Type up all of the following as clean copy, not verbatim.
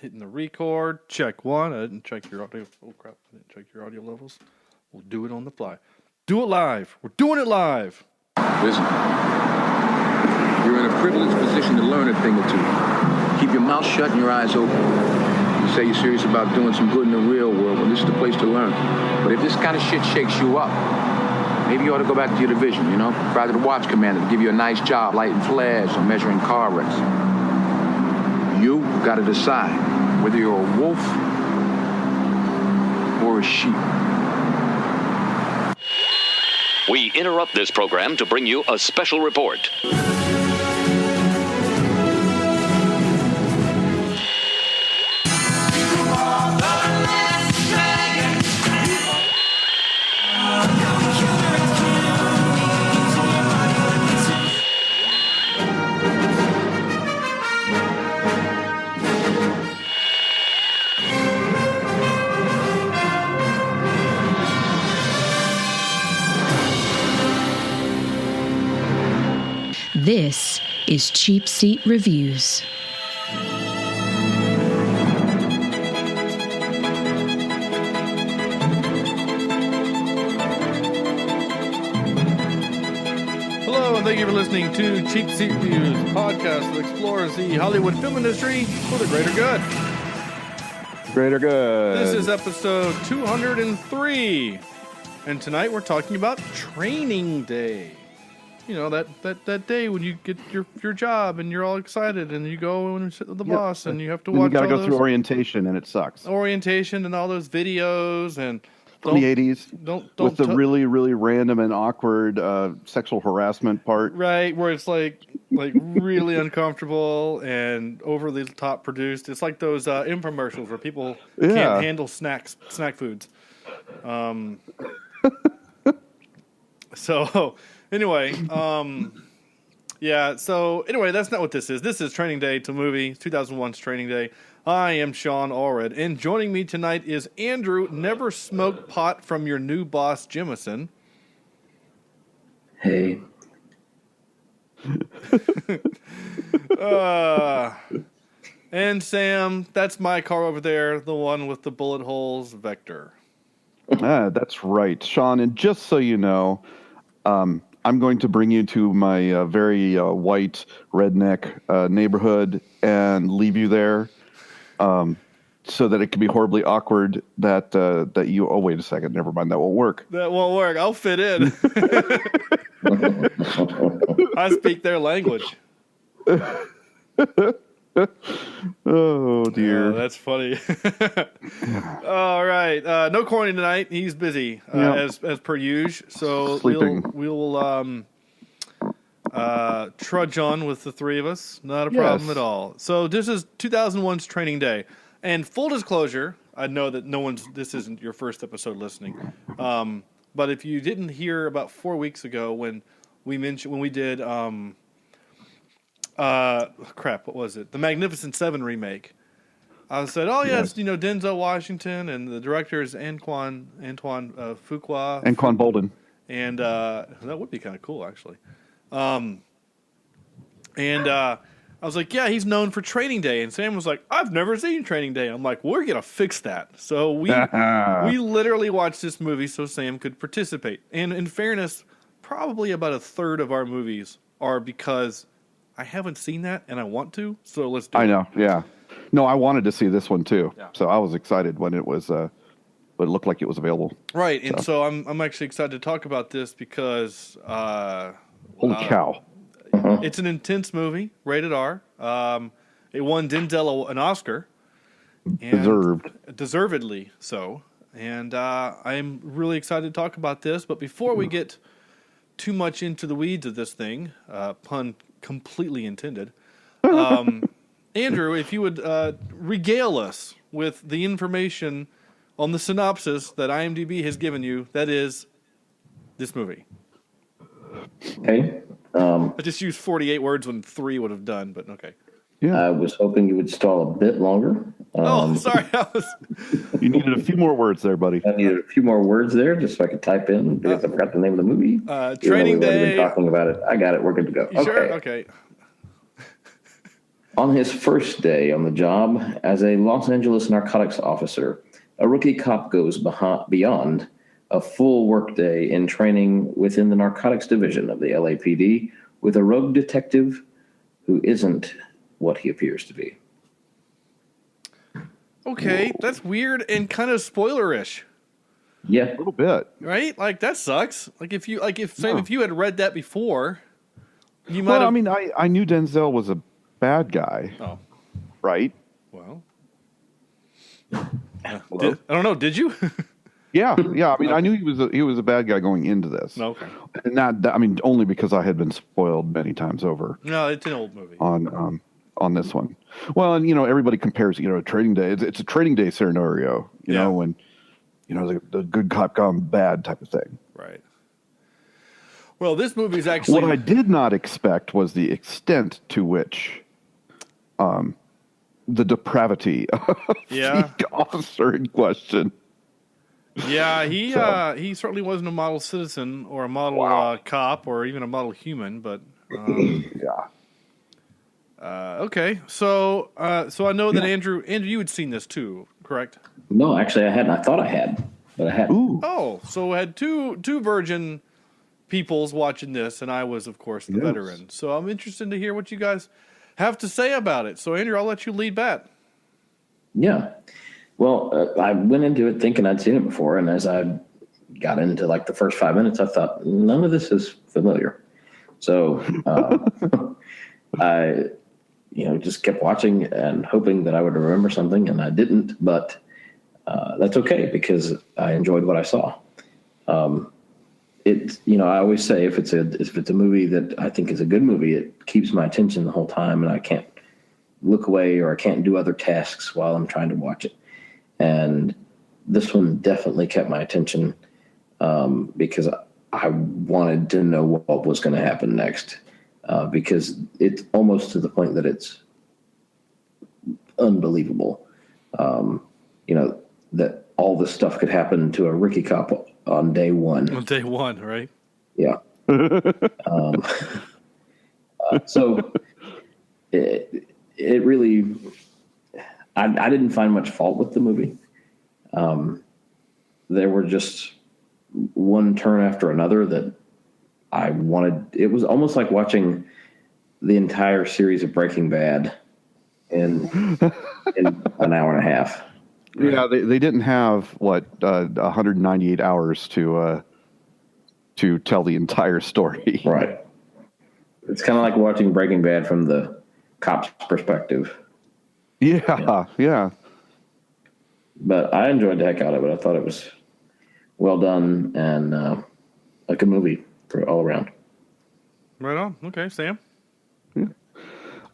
hitting the record. Check one. I didn't check your audio. Oh, crap. I didn't check your audio levels. We'll do it on the fly. Do it live. We're doing it live. Listen, you're in a privileged position to learn a thing or two. Keep your mouth shut and your eyes open. You say you're serious about doing some good in the real world, well, this is the place to learn. But if this kind of shit shakes you up, maybe you ought to go back to your division, you know? Try to the watch commander to give you a nice job lighting flares or measuring car wrecks. You got to decide whether you're a wolf or a sheep. We interrupt this program to bring you a special report. This is Cheapseat Reviews. Hello, and thank you for listening to Cheapseat Reviews, a podcast that explores the Hollywood film industry for the greater good. Greater good. This is episode 203, and tonight we're talking about Training Day. You know, that day when you get your job and you're all excited and you go and sit with the boss and you have to watch. You got to go through orientation and it sucks. Orientation and all those videos and from the 80s. Don't with the really, really random and awkward sexual harassment part. Right, where it's like really uncomfortable and over the top produced. It's like those infomercials where people can't handle snack foods. So anyway, that's not what this is. This is Training Day to movie, 2001's Training Day. I am Sean Allred, and joining me tonight is Andrew, never smoked pot from your new boss, Jimison. Hey. And Sam, that's my car over there, the one with the bullet holes, Vector. That's right, Sean. And just so you know, I'm going to bring you to my very white redneck neighborhood and leave you there, so that it can be horribly awkward. That you. Oh, wait a second. Never mind. That won't work. That won't work. I'll fit in. I speak their language. Oh dear, that's funny. All right, no Corny tonight. He's busy as per usual. So we'll trudge on with the three of us. Not a problem at all. So this is 2001's Training Day, and full disclosure, I know that this isn't your first episode listening, but if you didn't hear about 4 weeks ago when we did. What was it? The Magnificent Seven remake. I said, it's Denzel Washington and the director is Antoine Fuqua. Anquan Bolden. And that would be kind of cool, actually. I was like, yeah, he's known for Training Day. And Sam was like, I've never seen Training Day. I'm like, we're going to fix that. So we literally watched this movie so Sam could participate. And in fairness, probably about a third of our movies are because I haven't seen that, and I want to, so let's do it. I know, yeah. No, I wanted to see this one, too. Yeah. So I was excited when it was, but it looked like it was available. Right, and so I'm actually excited to talk about this because... holy cow. It's an intense movie, rated R. It won Denzel an Oscar. And deservedly so. And I'm really excited to talk about this, but before we get too much into the weeds of this thing, pun completely intended. Andrew, if you would regale us with the information on the synopsis that IMDb has given you, that is this movie. Okay. I just used 48 words when 3 would have done, but okay. Yeah. I was hoping you would stall a bit longer. Sorry. You needed a few more words there, buddy. I needed a few more words there just so I could type in because I forgot the name of the movie. Training Day. Been talking about it. I got it. We're good to go. You sure? Okay. On his first day on the job as a Los Angeles narcotics officer, a rookie cop goes beyond a full workday in training within the narcotics division of the LAPD with a rogue detective who isn't what he appears to be. Okay, that's weird and kind of spoilerish, Yeah. A little bit. right? Like that sucks. Like if you if you had read that before, you might Well, have. I mean, I knew Denzel was a bad guy, Oh, right? well. I don't know. Did you? Yeah. I mean, I knew he was a bad guy going into this. Okay. And I mean, only because I had been spoiled many times over No, it's an old movie. on this one. Well, and everybody compares, Trading Day. It's a Trading Day scenario, you know, when the good cop gone bad type of thing. Right. Well, this movie is actually What I did not expect was the extent to which the depravity of the officer in question. Yeah, he certainly wasn't a model citizen or a model cop or even a model human, but Yeah. okay. So I know that Andrew, you had seen this too, correct? No, actually, I hadn't. I thought I had, but I hadn't. Ooh. Oh, so I had two virgin peoples watching this, and I was, of course, the veteran. So I'm interested to hear what you guys have to say about it. So Andrew, I'll let you lead bat. Yeah. Well, I went into it thinking I'd seen it before, and as I got into like the first 5 minutes, I thought none of this is familiar. So I, just kept watching and hoping that I would remember something, and I didn't. But that's okay because I enjoyed what I saw. I always say if it's a movie that I think is a good movie, it keeps my attention the whole time, and I can't look away or I can't do other tasks while I'm trying to watch it. And this one definitely kept my attention because I wanted to know what was going to happen next because it's almost to the point that it's unbelievable. That all this stuff could happen to a rookie cop on day one. On day one, right? Yeah. So it really, I didn't find much fault with the movie. There were just one turn after another that I wanted. It was almost like watching the entire series of Breaking Bad in an hour and a half. Yeah, they didn't have 198 hours to tell the entire story. Right. It's kind of like watching Breaking Bad from the cop's perspective. Yeah. But I enjoyed the heck out of it. I thought it was well done and a good movie for all around. Right on. Okay, Sam.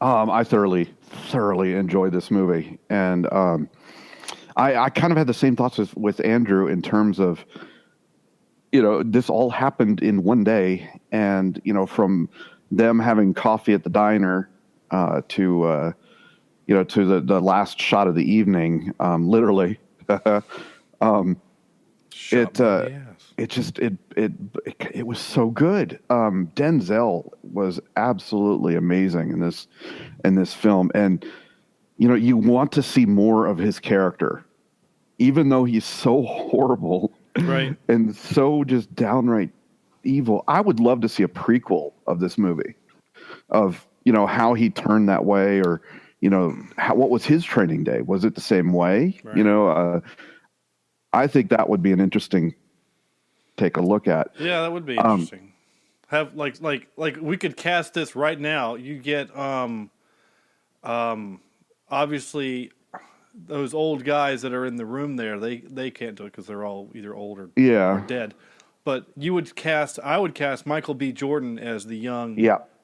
I thoroughly enjoyed this movie, and I kind of had the same thoughts with Andrew in terms of, this all happened in one day, and from them having coffee at the diner to the last shot of the evening, literally. It was so good. Denzel was absolutely amazing in this film, and you want to see more of his character, even though he's so horrible, right, and so just downright evil. I would love to see a prequel of this movie, of how he turned that way, or what was his training day? Was it the same way? Right. I think that would be an interesting take a look at. Yeah, that would be interesting. Have like we could cast this right now. You get obviously those old guys that are in the room there. They can't do it because they're all either old or dead. But I would cast Michael B. Jordan as the young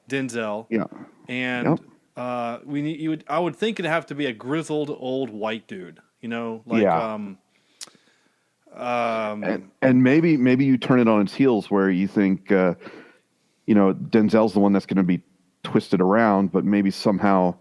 Denzel. Yeah, and I would think it'd have to be a grizzled old white dude. And maybe you turn it on its heels where you think, Denzel's the one that's going to be twisted around, but maybe somehow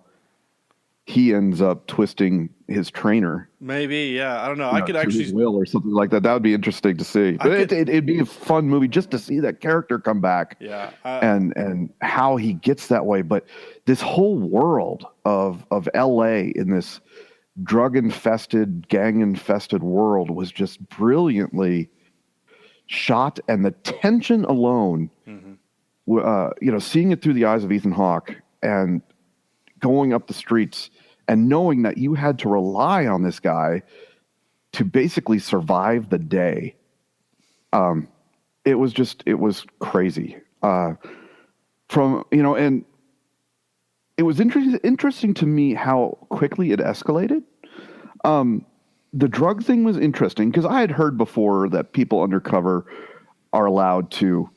he ends up twisting his trainer. Maybe, yeah. I don't know. You I know, could to actually. his will or something like that. That would be interesting to see. But it'd be a fun movie just to see that character come back. Yeah. And how he gets that way. But this whole world of LA in this drug-infested, gang-infested world was just brilliantly shot, and the tension alone, seeing it through the eyes of Ethan Hawke and going up the streets and knowing that you had to rely on this guy to basically survive the day. It was crazy. And it was interesting to me how quickly it escalated. The drug thing was interesting because I had heard before that people undercover are allowed to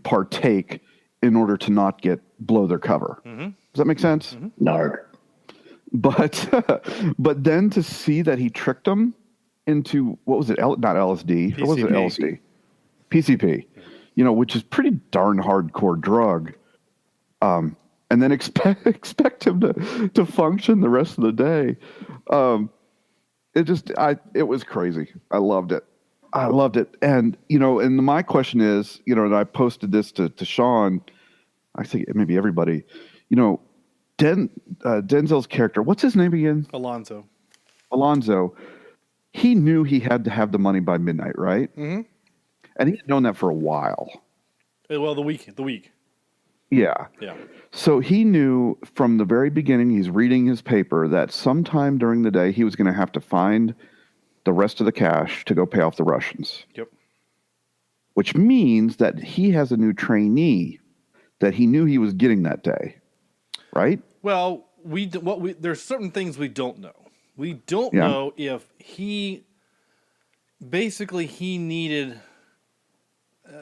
partake in order to not blow their cover. Mm-hmm. Does that make sense? Mm-hmm. Narc. But then to see that he tricked them into, what was it? Not LSD. PCP. What was it? LSD. PCP. Which is pretty darn hardcore drug. And then expect him to function the rest of the day. It was crazy. I loved it. And, and my question is, and I posted this to Sean, I think maybe everybody, Denzel's character, what's his name again? Alonzo. He knew he had to have the money by midnight, right? Mm-hmm. And he had known that for a while. Well, the week. Yeah. Yeah. So he knew from the very beginning, he's reading his paper, that sometime during the day he was going to have to find the rest of the cash to go pay off the Russians. Yep. Which means that he has a new trainee that he knew he was getting that day, right? Well, there's certain things we don't know. We don't know if he needed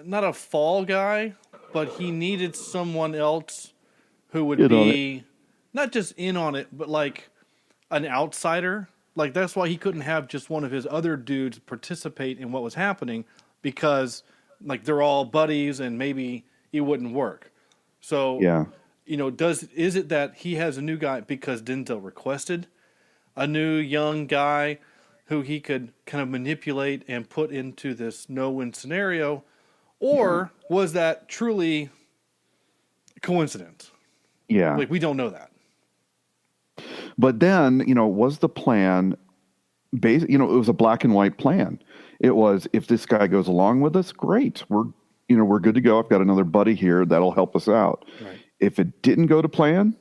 not a fall guy, but he needed someone else who would be not just in on it, but like an outsider. Like that's why he couldn't have just one of his other dudes participate in what was happening, because like they're all buddies and maybe it wouldn't work. So, is it that he has a new guy because Denzel requested a new young guy who he could kind of manipulate and put into this no-win scenario? Or was that truly coincidence? Yeah. Like, we don't know that. But then, was the plan it was a black and white plan. It was, if this guy goes along with us, great. We're good to go. I've got another buddy here that'll help us out. Right. If it didn't go to plan,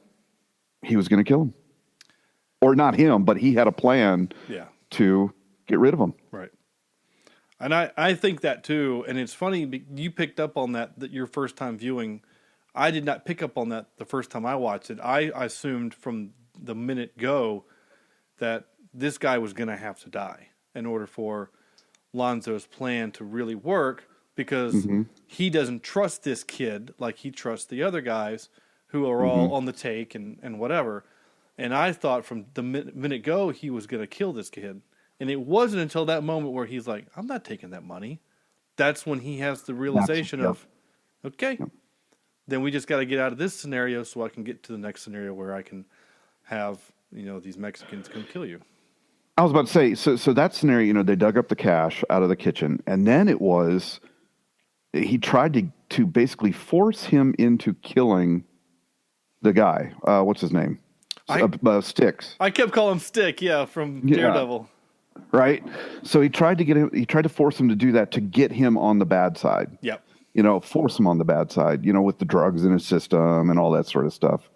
he was going to kill him. Or not him, but he had a plan to get rid of him. Right. And I think that too. And it's funny, you picked up on that your first time viewing. I did not pick up on that the first time I watched it. I assumed from the minute go that this guy was going to have to die in order for Lonzo's plan to really work, because he doesn't trust this kid like he trusts the other guys who are all on the take and whatever. And I thought from the minute go he was going to kill this kid. And it wasn't until that moment where he's like, I'm not taking that money. That's when he has the realization of, okay, then we just got to get out of this scenario so I can get to the next scenario where I can have, these Mexicans come kill you. I was about to say, so that scenario, they dug up the cash out of the kitchen, and then it was, he tried to basically force him into killing the guy. What's his name? Sticks. I kept calling him Stick, from Daredevil. Right? So he tried to force him to do that to get him on the bad side. Yep. Force him on the bad side, with the drugs in his system and all that sort of stuff.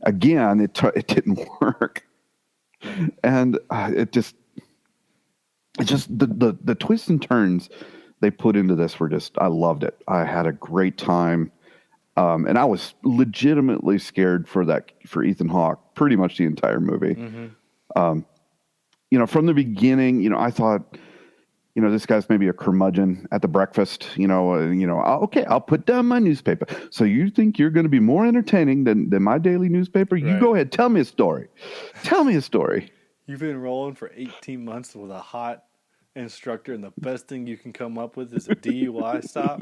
Again, it didn't work. And the twists and turns they put into this were I loved it. I had a great time. And I was legitimately scared for Ethan Hawke pretty much the entire movie. From the beginning, I thought, this guy's maybe a curmudgeon at the breakfast, okay, I'll put down my newspaper. So you think you're going to be more entertaining than my daily newspaper? Right. You go ahead. Tell me a story. You've been rolling for 18 months with a hot instructor, and the best thing you can come up with is a DUI stop.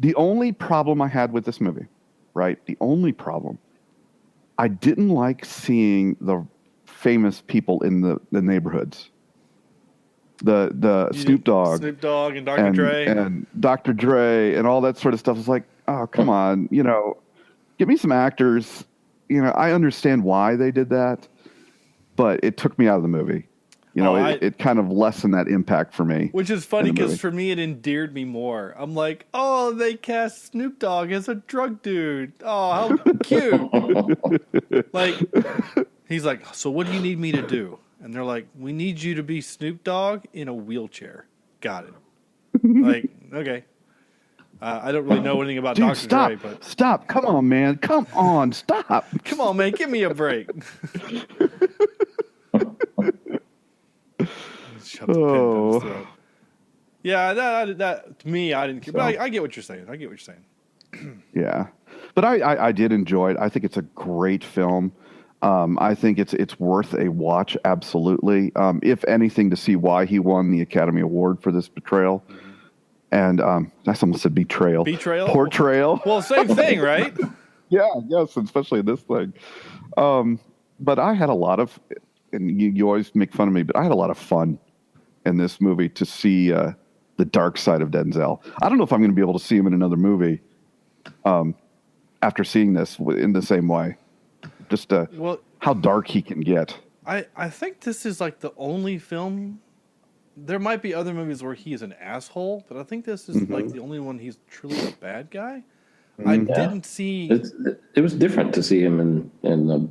The only problem I had with this movie, right? The only problem, I didn't like seeing the famous people in the neighborhoods. The Snoop Dog and Dr. Dre. And Dr. Dre and all that sort of stuff. It's like, oh, come on, give me some actors. I understand why they did that, but it took me out of the movie. It kind of lessened that impact for me. Which is funny because for me it endeared me more. I'm like, oh, they cast Snoop Dogg as a drug dude. Oh, how cute. Like, he's like, so what do you need me to do? And they're like, we need you to be Snoop Dogg in a wheelchair. Got it. Like, okay. I don't really know anything about Dr. Dre, but... Stop. Come on, man. Come on. Stop. Come on, man. Give me a break. Shove the pin down his throat. Yeah, that to me, I didn't care. But I get what you're saying. Yeah. But I did enjoy it. I think it's a great film. I think it's worth a watch, absolutely. If anything, to see why he won the Academy Award for this portrayal. Mm-hmm. And I almost said betrayal. Portrayal. Well, same thing, right? Yes, especially in this thing. But I had a lot of, and you always make fun of me, but I had a lot of fun in this movie to see the dark side of Denzel. I don't know if I'm going to be able to see him in another movie after seeing this in the same way. Just how dark he can get. I think this is like the only film. There might be other movies where he is an asshole, but I think this is like the only one he's truly a bad guy. I didn't see. It was different to see him in the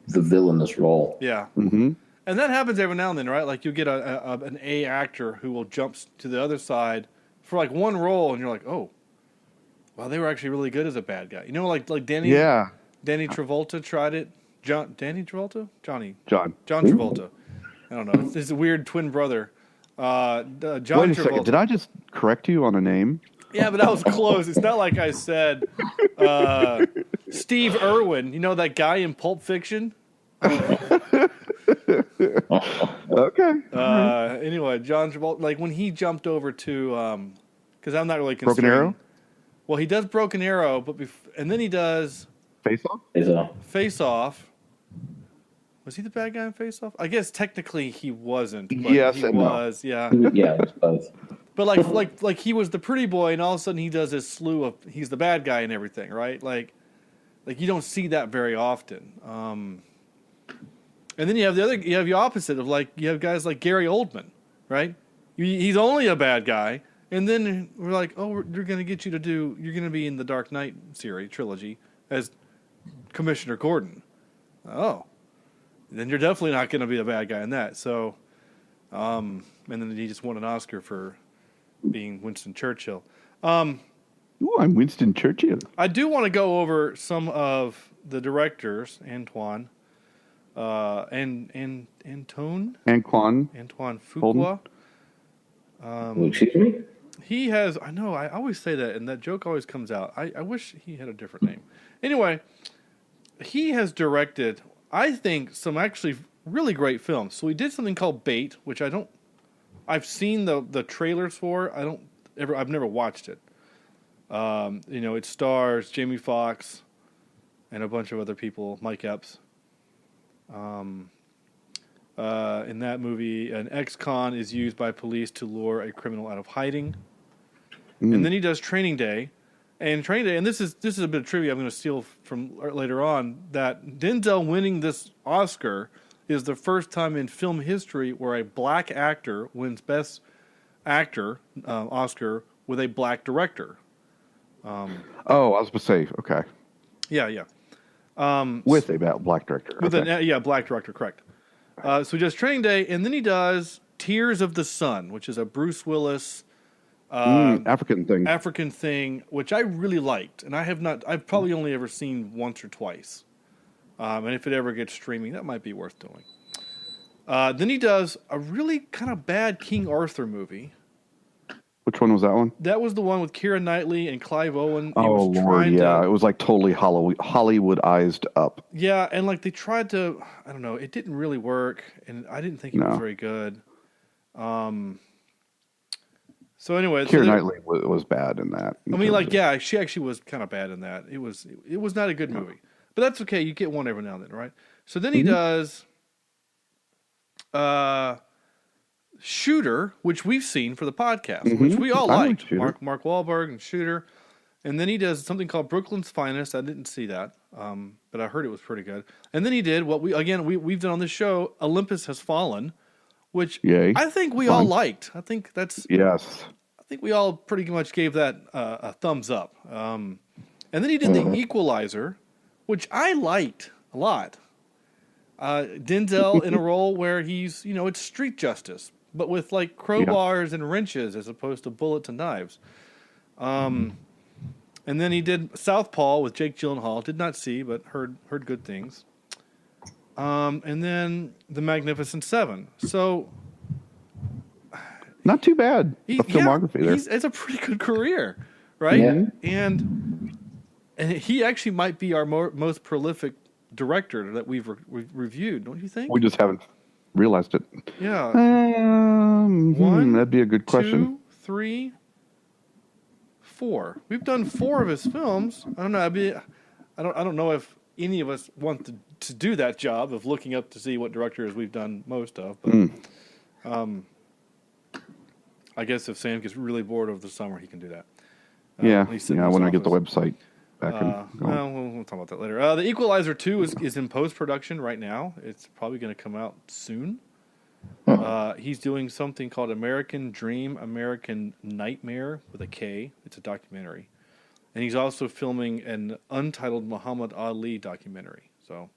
villainous role. Yeah, and that happens every now and then, right? Like you get an A actor who will jump to the other side for like one role, and you're like, oh, wow, they were actually really good as a bad guy. Like Danny. Yeah. Danny Travolta tried it. John Travolta. John Travolta. I don't know. It's his weird twin brother. John Wait a Travolta. second. Did I just correct you on a name? Yeah, but that was close. It's not like I said Steve Irwin. You know that guy in Pulp Fiction? Okay. Anyway, John Travolta, like when he jumped over to, because I'm not really concerned. Broken Arrow? Well, he does Broken Arrow, and then he does Face Off? Face Off. Was he the bad guy in Face Off? I guess technically he wasn't. But yes, he and was. No. Yeah. Yeah, it was both. But like he was the pretty boy, and all of a sudden he does this slew of he's the bad guy and everything, right? Like you don't see that very often. And then you have the opposite of like you have guys like Gary Oldman, right? He's only a bad guy, and then we're like, oh, you're going to be in the Dark Knight series trilogy as Commissioner Gordon. Oh. Then you're definitely not going to be a bad guy in that. So, and then he just won an Oscar for being Winston Churchill. Ooh, I'm Winston Churchill. I do want to go over some of the directors, Antoine Fuqua. Excuse me? He has, I know, I always say that, and that joke always comes out. I wish he had a different name. Anyway, he has directed, I think, some actually really great films. So he did something called Bait, which I've seen the trailers for. I've never watched it. It stars Jamie Foxx and a bunch of other people, Mike Epps. In that movie, an ex-con is used by police to lure a criminal out of hiding. And then he does Training Day. And Training Day, and this is a bit of trivia I'm going to steal from later on, that Denzel winning this Oscar is the first time in film history where a black actor wins Best Actor Oscar with a black director. I was going to say, okay. Yeah. With a black director. Black director, correct. So he does Training Day, and then he does Tears of the Sun, which is a Bruce Willis African thing, which I really liked, and I've probably only ever seen once or twice. And if it ever gets streaming, that might be worth doing. Then he does a really kind of bad King Arthur movie. Which one was that one? That was the one with Keira Knightley and Clive Owen. Oh, Lord, yeah. It was like totally Hollywoodized up. Yeah, and like they tried to, I don't know, it didn't really work, and I didn't think it was very good. So anyway, Keira Knightley was bad in that. I mean, like, yeah, she actually was kind of bad in that. It was not a good movie, but that's okay. You get one every now and then, right? So then he does Shooter, which we've seen for the podcast, which we all liked. Mark Wahlberg and Shooter. And then he does something called Brooklyn's Finest. I didn't see that, but I heard it was pretty good. And then he did what we've done on this show, Olympus Has Fallen, which I think we all liked. I think we all pretty much gave that a thumbs up. And then he did The Equalizer, which I liked a lot. Denzel in a role where he's, it's street justice, but with like crowbars and wrenches as opposed to bullets and knives. And then he did Southpaw with Jake Gyllenhaal. Did not see, but heard good things. And then The Magnificent Seven. So, not too bad. The filmography there. It's a pretty good career, right? Yeah. And he actually might be our most prolific director that we've reviewed, don't you think? We just haven't realized it. Yeah. That'd be a good question. 2, 3, 4. We've done 4 of his films. I don't know. I don't know if any of us want to do that job of looking up to see what directors we've done most of. But I guess if Sam gets really bored over the summer, he can do that. When I get the website back. We'll talk about that later. The Equalizer 2 is in post-production right now. It's probably going to come out soon. He's doing something called American Dream, American Nightmare with a K. It's a documentary. And he's also filming an untitled Muhammad Ali documentary. So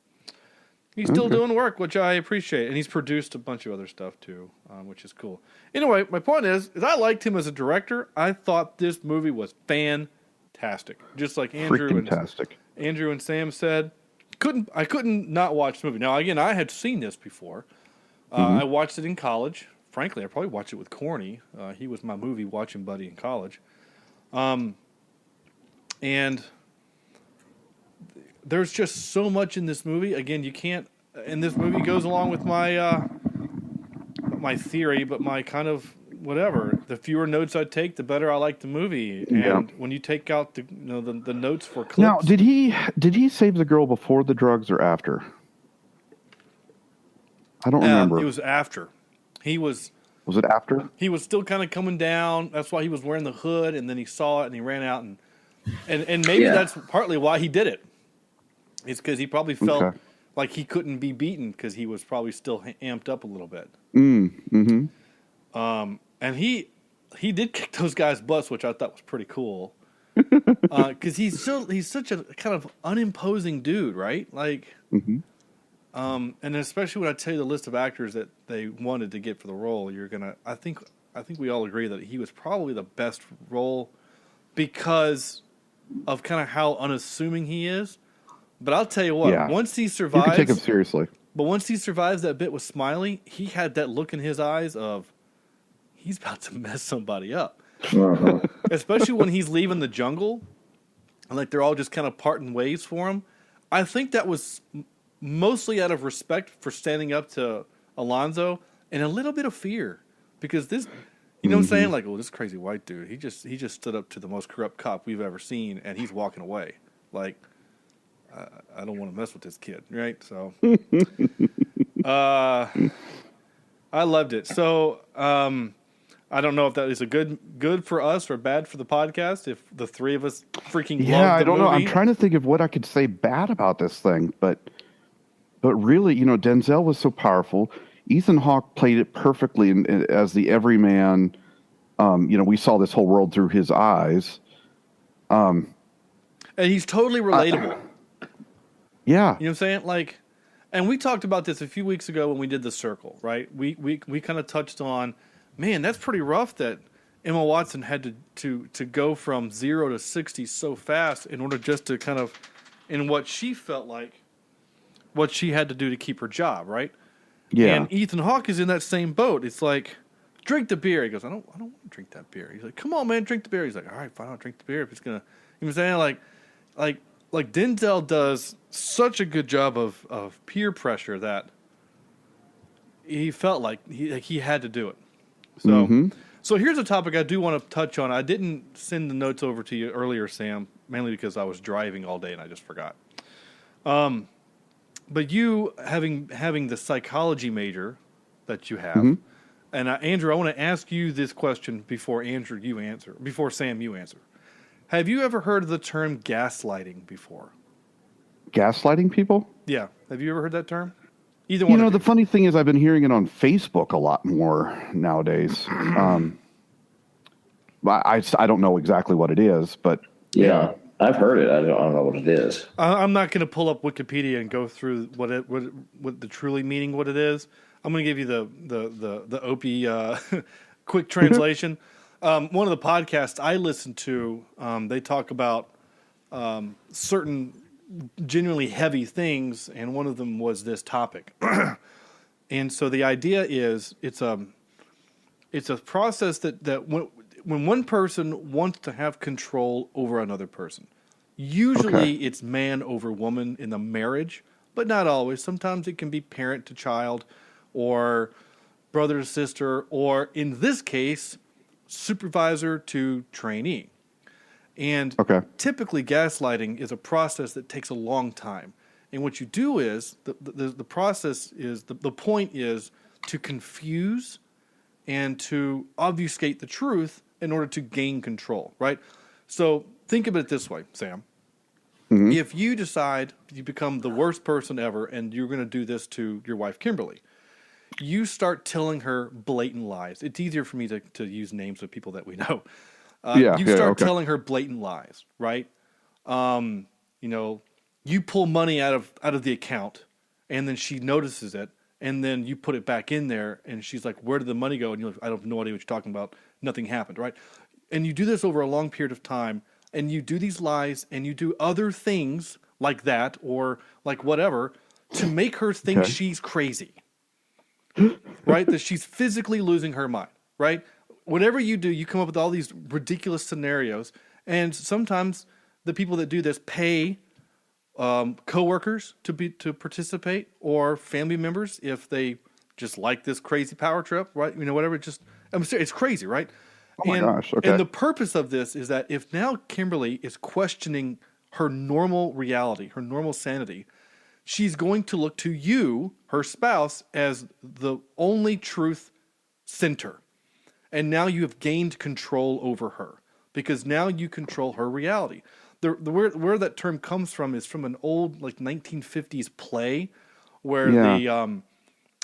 he's still doing work, which I appreciate. And he's produced a bunch of other stuff too, which is cool. Anyway, my point is I liked him as a director. I thought this movie was fantastic. Just like Andrew and Sam said. I couldn't not watch the movie. Now, again, I had seen this before. I watched it in college. Frankly, I probably watched it with Corny. He was my movie watching buddy in college. And there's just so much in this movie. Again, you can't. And this movie goes along with my my theory, but my kind of whatever. The fewer notes I take, the better I like the movie. And when you take out the notes for clips. Now, did he save the girl before the drugs or after? I don't remember. It was after. Was it after? He was still kind of coming down. That's why he was wearing the hood, and then he saw it and he ran out, and maybe that's partly why he did it. It's because he probably felt like he couldn't be beaten because he was probably still amped up a little bit. And he did kick those guys' butts, which I thought was pretty cool. Because he's such a kind of unimposing dude, right? Like. And especially when I tell you the list of actors that they wanted to get for the role, I think we all agree that he was probably the best role because of kind of how unassuming he is. But I'll tell you what, once he survives, you can take him seriously. But once he survives that bit with Smiley, he had that look in his eyes of he's about to mess somebody up. Especially when he's leaving the jungle, and like they're all just kind of parting ways for him. I think that was mostly out of respect for standing up to Alonzo and a little bit of fear because this, you know what I'm saying? Like, this crazy white dude, he just stood up to the most corrupt cop we've ever seen and he's walking away. Like, I don't want to mess with this kid, right? So, I loved it. So, I don't know if that is a good for us or bad for the podcast. If the three of us freaking love the I don't know. movie. I'm trying to think of what I could say bad about this thing, but really, Denzel was so powerful. Ethan Hawke played it perfectly as the everyman. We saw this whole world through his eyes. And he's totally relatable. Yeah. You know what I'm saying? Like, and we talked about this a few weeks ago when we did The Circle, right? We kind of touched on, man, that's pretty rough that Emma Watson had to go from 0 to 60 so fast in order just to kind of, in what she felt like, what she had to do to keep her job, right? Yeah. And Ethan Hawke is in that same boat. It's like, drink the beer. He goes, I don't want to drink that beer. He's like, come on, man, drink the beer. He's like, all right, fine, I'll drink the beer if it's gonna. You know what I'm saying? Like Denzel does such a good job of peer pressure that he felt like he had to do it. So So here's a topic I do want to touch on. I didn't send the notes over to you earlier, Sam, mainly because I was driving all day and I just forgot. But you having the psychology major that you have, and Andrew, I want to ask you this question before Sam, you answer. Have you ever heard of the term gaslighting before? Gaslighting people? Yeah. Have you ever heard that term? Either one. You know, the funny thing is I've been hearing it on Facebook a lot more nowadays. I don't know exactly what it is, but... Yeah, I've heard it. I don't know what it is. I'm not going to pull up Wikipedia and go through what the truly meaning what it is. I'm going to give you the Opie quick translation. One of the podcasts I listen to, they talk about certain genuinely heavy things, and one of them was this topic. And so the idea is it's a process that when one person wants to have control over another person, usually it's man over woman in the marriage, but not always. Sometimes it can be parent to child or brother to sister, or in this case, supervisor to trainee. And typically gaslighting is a process that takes a long time. And what you do is, the process is, the point is to confuse and to obfuscate the truth in order to gain control, right? So think of it this way, Sam. If you decide you become the worst person ever and you're going to do this to your wife, Kimberly, you start telling her blatant lies. It's easier for me to use names of people that we know. You start telling her blatant lies, right? You know, you pull money out of the account, and then she notices it, and then you put it back in there, and she's like, "Where did the money go?" And you're like, "I have no idea what you're talking about. Nothing happened," right? And you do this over a long period of time, and you do these lies, and you do other things like that, or like whatever, to make her think she's crazy, right? That she's physically losing her mind, right? Whatever you do, you come up with all these ridiculous scenarios, and sometimes the people that do this pay coworkers to participate, or family members if they just like this crazy power trip, right? You know, whatever. I'm serious, it's crazy, right? Oh my gosh! Okay. And the purpose of this is that if now Kimberly is questioning her normal reality, her normal sanity, she's going to look to you, her spouse, as the only truth center. And now you have gained control over her because now you control her reality. Where that term comes from is from an old 1950s play where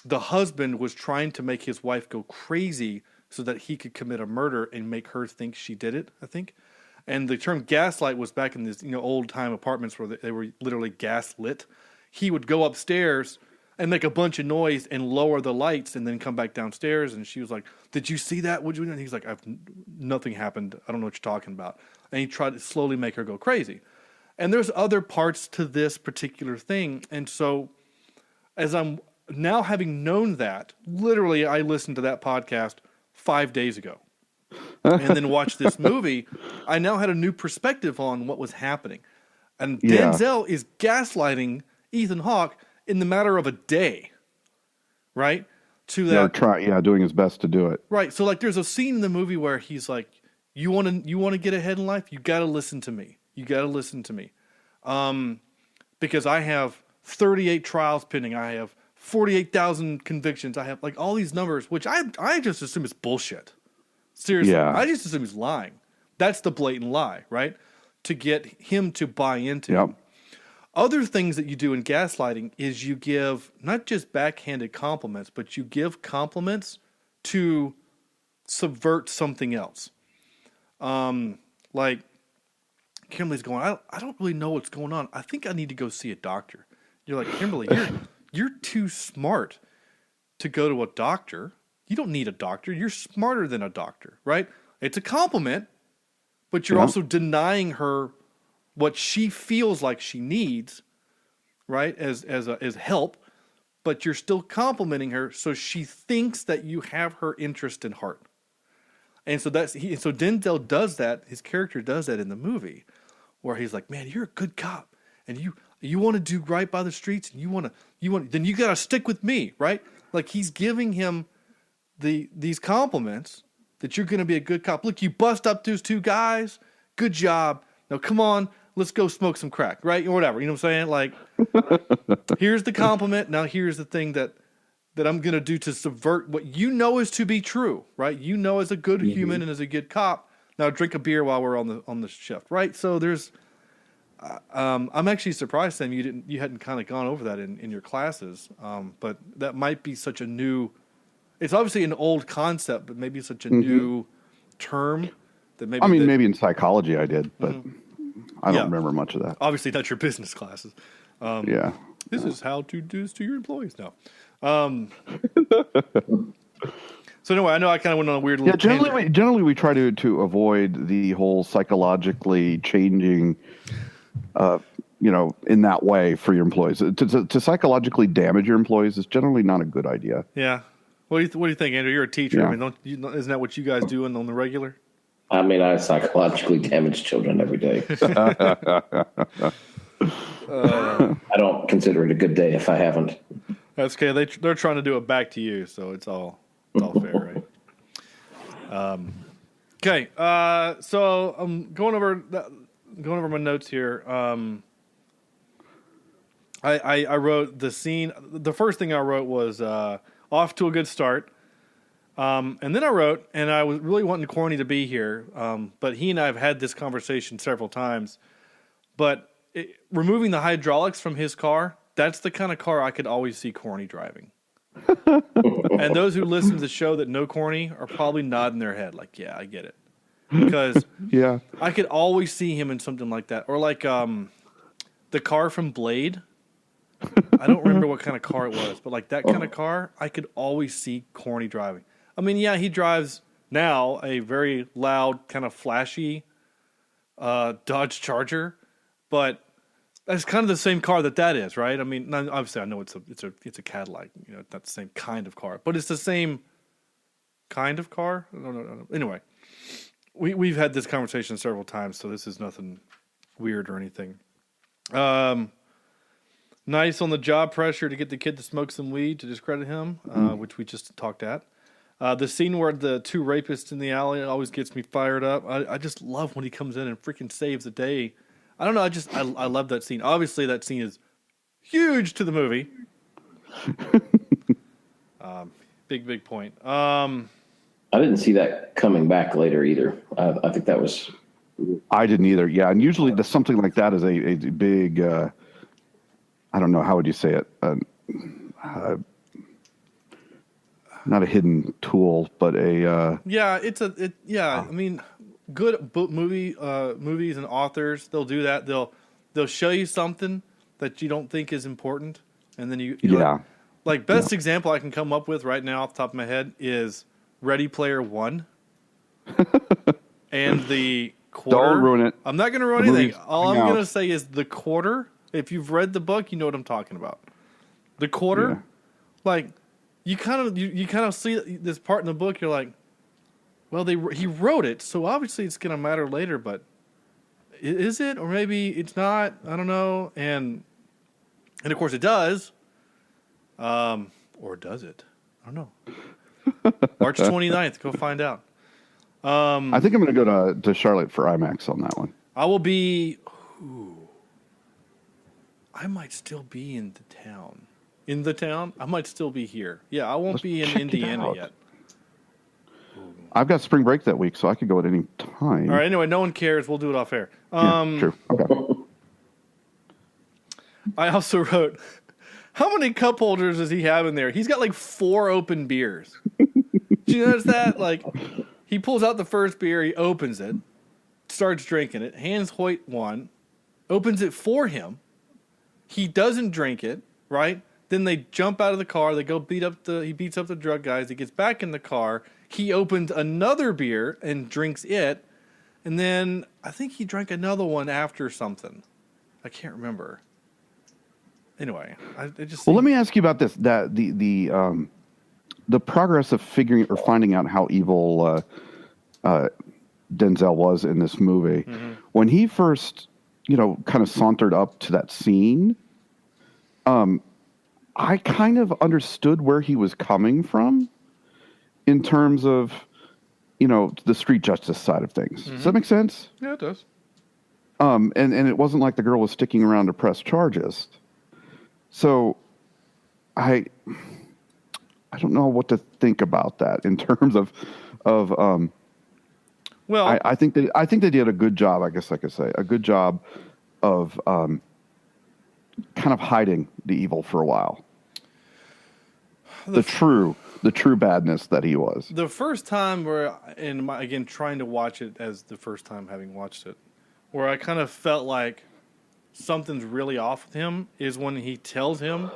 the husband was trying to make his wife go crazy so that he could commit a murder and make her think she did it, I think. And the term gaslight was back in these old time apartments where they were literally gas lit. He would go upstairs and make a bunch of noise and lower the lights and then come back downstairs. And she was like, "Did you see that? What'd you do?" And he's like, "Nothing happened. I don't know what you're talking about." And he tried to slowly make her go crazy. And there's other parts to this particular thing. And so as I'm now having known that, literally I listened to that podcast 5 days ago and then watched this movie. I now had a new perspective on what was happening. And Denzel is gaslighting Ethan Hawke in the matter of a day, right? To that, doing his best to do it. Right. So there's a scene in the movie where he's like, "You want to get ahead in life? You got to listen to me. You got to listen to me, because I have 38 trials pending. I have 48,000 convictions. I have all these numbers, which I just assume is bullshit. Seriously, I just assume he's lying. That's the blatant lie, right? To get him to buy into. Yep. Other things that you do in gaslighting is you give not just backhanded compliments, but you give compliments to subvert something else. Like Kimberly's going, I don't really know what's going on. I think I need to go see a doctor. You're like, "Kimberly, you're too smart to go to a doctor. You don't need a doctor. You're smarter than a doctor," right? It's a compliment, but you're also denying her what she feels like she needs, right, as help, but you're still complimenting her, so she thinks that you have her interest in heart. And so so Denzel does that. His character does that in the movie, where he's like, "Man, you're a good cop, and you want to do right by the streets, and you want then you got to stick with me," right? Like he's giving him these compliments, that you're going to be a good cop. Look, you bust up those 2 guys. Good job. Now, come on, let's go smoke some crack, right? Or whatever. You know what I'm saying? Like, here's the compliment. Now, here's the thing that I'm going to do to subvert what you know is to be true, right? You know, as a good human and as a good cop, now drink a beer while we're on the shift, right? So there's, I'm actually surprised, Sam, you hadn't kind of gone over that in your classes, but that might be such a new, it's obviously an old concept, but maybe such a new term that maybe. I mean, maybe in psychology I did, but I don't remember much of that. Obviously, not your business classes. Yeah. This is how to do this to your employees now. So anyway, I know I kind of went on a weird little tangent. Generally we try to avoid the whole psychologically changing, in that way for your employees. To psychologically damage your employees is generally not a good idea. Yeah. What do you think, Andrew? You're a teacher. Yeah. I mean, isn't that what you guys do on the regular? I mean, I psychologically damage children every day. I don't consider it a good day if I haven't. That's okay. They're trying to do it back to you, so it's all fair, right? Okay. So I'm going over my notes here. I wrote the scene. The first thing I wrote was off to a good start. And then I wrote, and I was really wanting Corny to be here, but he and I have had this conversation several times. But removing the hydraulics from his car, that's the kind of car I could always see Corny driving. And those who listen to the show that know Corny are probably nodding their head like, yeah, I get it. Because I could always see him in something like that. Or like the car from Blade. I don't remember what kind of car it was, but like that kind of car, I could always see Corny driving. I mean, yeah, he drives now a very loud, kind of flashy Dodge Charger, but that's kind of the same car that is, right? I mean, obviously, I know it's a Cadillac. You know, it's not the same kind of car, but it's the same kind of car. I don't know. Anyway, we've had this conversation several times, so this is nothing weird or anything. Nice on the job pressure to get the kid to smoke some weed to discredit him, which we just talked at. The scene where the 2 rapists in the alley always gets me fired up. I just love when he comes in and freaking saves the day. I don't know. I love that scene. Obviously, that scene is huge to the movie. Big point. I didn't see that coming back later either. I think that was. I didn't either. Yeah, and usually something like that is a big. I don't know, how would you say it? Not a hidden tool, but a. I mean, good movies and authors, they'll do that. They'll show you something that you don't think is important, and then you like best example I can come up with right now off the top of my head is Ready Player One, and the quarter. Don't ruin it. I'm not going to ruin anything. All I'm going to say is the quarter. If you've read the book, you know what I'm talking about. The quarter, like you kind of see this part in the book. You're like, well, he wrote it, so obviously it's going to matter later. But is it, or maybe it's not? I don't know. And of course it does. Or does it? I don't know. March 29th. Go find out. I think I'm going to go to Charlotte for IMAX on that one. I will be. I might still be in the town. In the town? I might still be here. Yeah, I won't be in Indiana yet. I've got spring break that week, so I could go at any time. All right, anyway, no one cares. We'll do it off air. True. Okay. I also wrote, how many cup holders does he have in there? He's got like 4 open beers. Did you notice that? Like, he pulls out the first beer, he opens it, starts drinking it, hands Hoyt one, opens it for him. He doesn't drink it, right? Then they jump out of the car. They go he beats up the drug guys. He gets back in the car. He opens another beer and drinks it. And then I think he drank another one after something. I can't remember. Anyway, let me ask you about this. That the progress of figuring or finding out how evil Denzel was in this movie. Mm-hmm. When he first, kind of sauntered up to that scene, I kind of understood where he was coming from in terms of, the street justice side of things. Does that make sense? Yeah, it does. And it wasn't like the girl was sticking around to press charges. So I don't know what to think about that in terms of well, I think they did a good job, I guess I could say, a good job of kind of hiding the evil for a while. The true badness that he was. The first time again, trying to watch it as the first time having watched it, where I kind of felt like something's really off with him is when he tells him,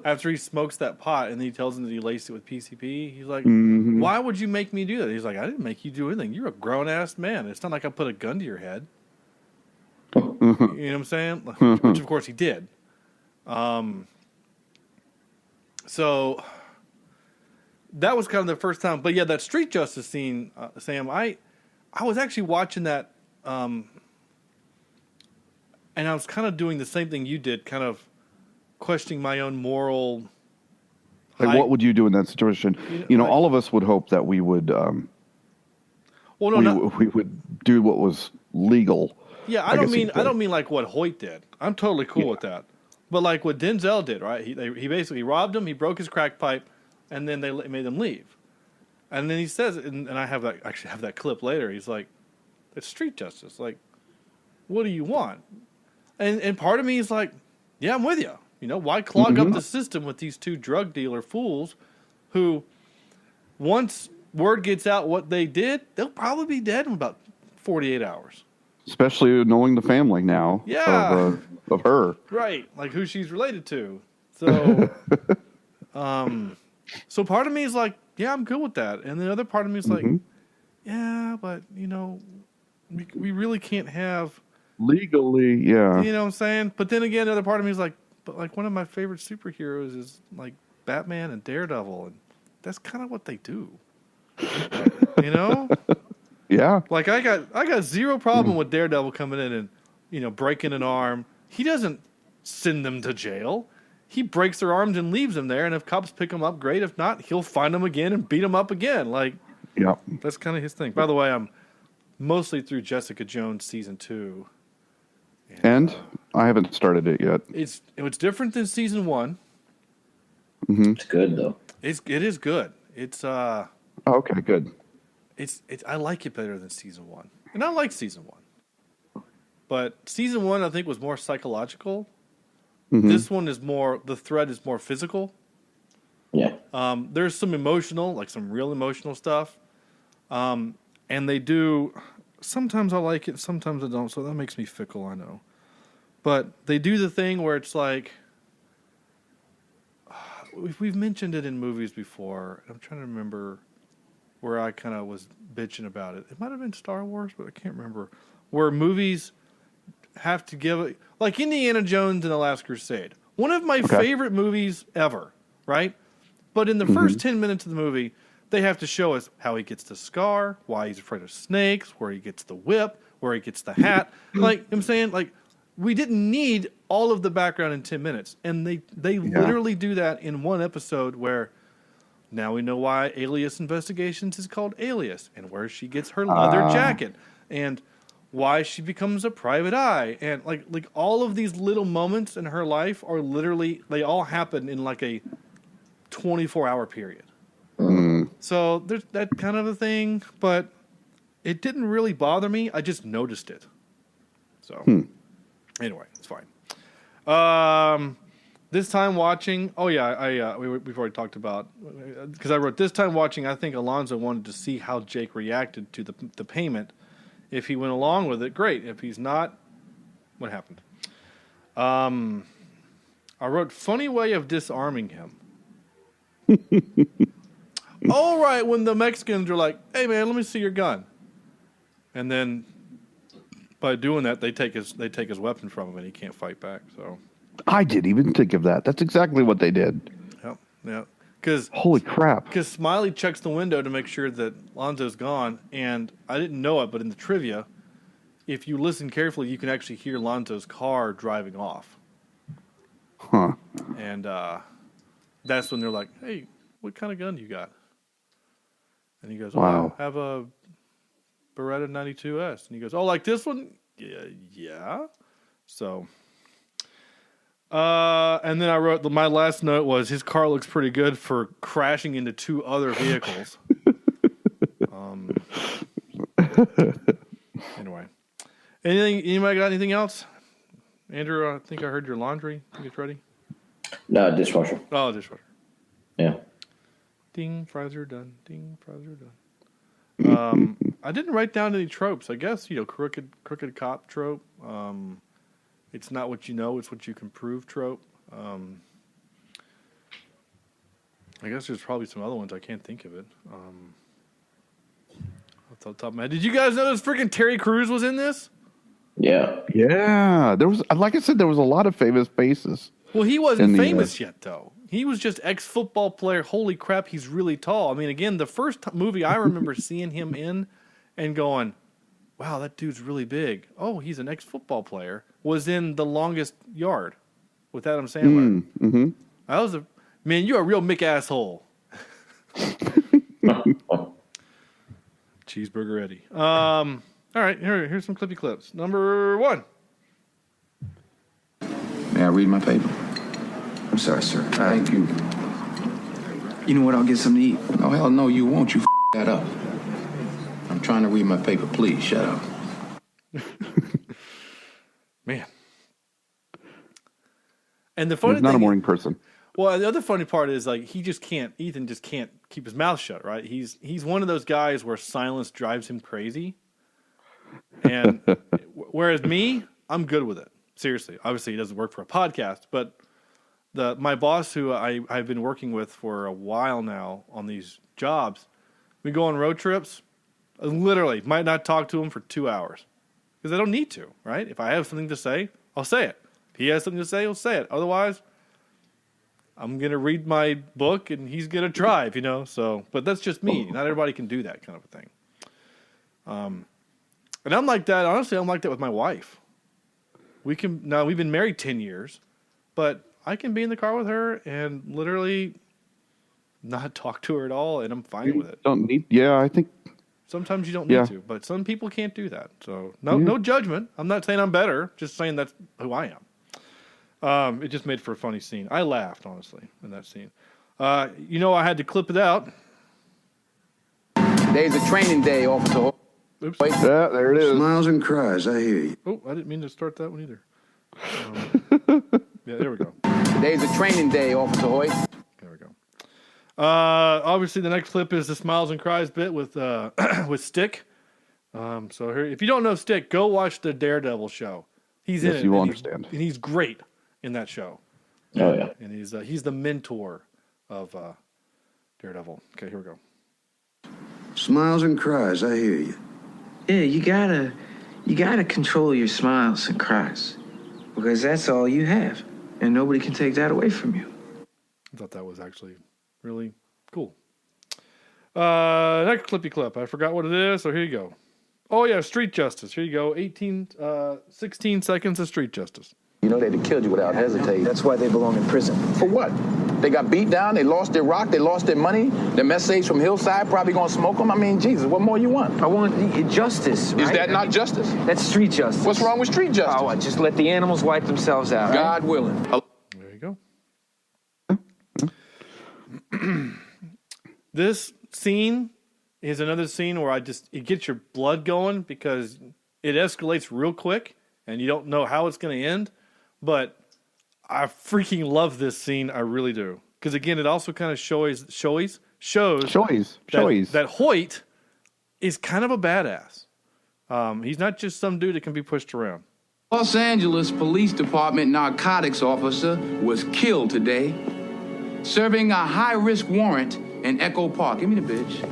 after he smokes that pot and then he tells him that he laced it with PCP, he's like, why would you make me do that? He's like, I didn't make you do anything. You're a grown-ass man. It's not like I put a gun to your head. You know what I'm saying? Which, of course, he did. So that was kind of the first time. But, yeah, that street justice scene, Sam, I was actually watching that, and I was kind of doing the same thing you did, kind of questioning my own moral. Like, what would you do in that situation? All of us would hope that we would. We would do what was legal. Yeah, I don't mean like what Hoyt did. I'm totally cool with that. But like what Denzel did, right? He basically robbed him. He broke his crack pipe, and then they made him leave. And then he says, and I have that clip later. He's like, "It's street justice. Like, what do you want?" And part of me is like, "Yeah, I'm with you. Why clog up the system with these two drug dealer fools who, once word gets out what they did, they'll probably be dead in about 48 hours. Especially knowing the family now of her. Right, like who she's related to. So, so part of me is like, yeah, I'm good with that. And the other part of me is like, yeah, but, we really can't have... Legally, yeah. You know what I'm saying? But then again, the other part of me is like, but like one of my favorite superheroes is like Batman and Daredevil, and that's kind of what they do. Yeah. Like I got zero problem with Daredevil coming in and breaking an arm. He doesn't send them to jail. He breaks their arms and leaves them there, and if cops pick them up, great. If not, he'll find them again and beat them up again. Like, yeah, that's kind of his thing. By the way, I'm mostly through Jessica Jones season 2. And I haven't started it yet. It's different than season 1. It's good though. It is good. It's okay, good. It's I like it better than season 1, and I like season 1. But season 1 I think was more psychological. This one is more, the thread is more physical. Yeah. There's some emotional, like some real emotional stuff. And they do. Sometimes I like it, sometimes I don't, so that makes me fickle, I know. But they do the thing where it's like, we've mentioned it in movies before. I'm trying to remember where I kind of was bitching about it. It might have been Star Wars, but I can't remember. Where movies have to give it, like Indiana Jones and the Last Crusade. One of my favorite movies ever, right? But in the first 10 minutes of the movie, they have to show us how he gets the scar, why he's afraid of snakes, where he gets the whip, where he gets the hat. Like, I'm saying, like, we didn't need all of the background in 10 minutes. And they literally do that in one episode where now we know why Alias Investigations is called Alias, and where she gets her leather jacket, and why she becomes a private eye. And like all of these little moments in her life are literally, they all happen in like a 24-hour period. So there's that kind of a thing, but it didn't really bother me. I just noticed it. So anyway, it's fine. This time watching, we've already talked about, because I wrote this time watching, I think Alonzo wanted to see how Jake reacted to the payment. If he went along with it, great. If he's not, what happened? I wrote funny way of disarming him. All right, when the Mexicans are like, "Hey man, let me see your gun," and then by doing that, they take his weapon from him, and he can't fight back. So I didn't even think of that. That's exactly what they did. Yep. Because holy crap! Because Smiley checks the window to make sure that Lonzo's gone, and I didn't know it, but in the trivia, if you listen carefully, you can actually hear Lonzo's car driving off. Huh? And that's when they're like, "Hey, what kind of gun do you got?" And he goes, Wow. I have a Beretta 92S. And he goes, oh, like this one? Yeah. So, and then I wrote, my last note was, his car looks pretty good for crashing into 2 other vehicles. Anyway. Anybody got anything else? Andrew, I think I heard your laundry. I think it's ready. No, dishwasher. Oh, dishwasher. Yeah. Ding, fries are done. Ding, fries are done. I didn't write down any tropes. I guess, crooked cop trope. It's not what you know, it's what you can prove trope. I guess there's probably some other ones. I can't think of it. Off the top of my head. Did you guys know this freaking Terry Crews was in this? Yeah. Yeah, there was, like I said, there was a lot of famous faces. Well, he wasn't famous yet, though. He was just ex-football player. Holy crap, he's really tall. I mean, again, the first movie I remember seeing him in and going, wow, that dude's really big. Oh, he's an ex-football player. Was in The Longest Yard with Adam Sandler. Mm-hmm. I was man, you're a real Mick asshole. Cheeseburger Eddie. All right, here's some clippy clips. Number 1. May I read my paper? I'm sorry, sir. Thank you. You know what? I'll get something to eat. Oh, hell no, you won't. You that up. I'm trying to read my paper. Please, shut up. Man. And the funny He's not thing, a morning person. well, the other funny part is like Ethan just can't keep his mouth shut, right? He's one of those guys where silence drives him crazy. And whereas me, I'm good with it. Seriously. Obviously, he doesn't work for a podcast, but my boss, who I've been working with for a while now on these jobs, we go on road trips. I literally might not talk to him for 2 hours because I don't need to, right? If I have something to say, I'll say it. If he has something to say, he'll say it. Otherwise, I'm going to read my book and he's going to drive, So, but that's just me. Not everybody can do that kind of a thing. And I'm like that. Honestly, I'm like that with my wife. We've been married 10 years, but I can be in the car with her and literally not talk to her at all, and I'm fine with it. Don't need. Yeah, I think sometimes you don't need to, but some people can't do that. So no judgment. I'm not saying I'm better. Just saying that's who I am. It just made for a funny scene. I laughed honestly in that scene. I had to clip it out. Today's a training day, Officer. Oops. Yeah, there it is. Smiles and cries. I hear you. Oh, I didn't mean to start that one either. Yeah, there we go. Today's a training day, Officer Hoyt. There we go. Obviously, the next clip is the Smiles and Cries bit with Stick. So here, if you don't know Stick, go watch the Daredevil show. He's in it. You will understand. And he's great in that show. Oh, yeah. And he's the mentor of Daredevil. Okay, here we go. Smiles and cries. I hear you. Yeah, you gotta control your smiles and cries, because that's all you have, and nobody can take that away from you. I thought that was actually really cool. Next clippy clip. I forgot what it is, so here you go. Oh yeah, street justice. Here you go. 16 seconds of street justice. You know they'd have killed you without hesitating. That's why they belong in prison. For what? They got beat down, they lost their rock, they lost their money. The message from Hillside probably gonna smoke them. I mean, Jesus, what more you want? I want justice, right? Is that not justice? That's street justice. What's wrong with street justice? Oh, just let the animals wipe themselves out. God willing. There you go. This scene is another scene where it gets your blood going because it escalates real quick and you don't know how it's going to end. But I freaking love this scene. I really do. Because again, it also kind of shows that Hoyt is kind of a badass. He's not just some dude that can be pushed around. Los Angeles Police Department narcotics officer was killed today, serving a high-risk warrant in Echo Park. Give me the bitch.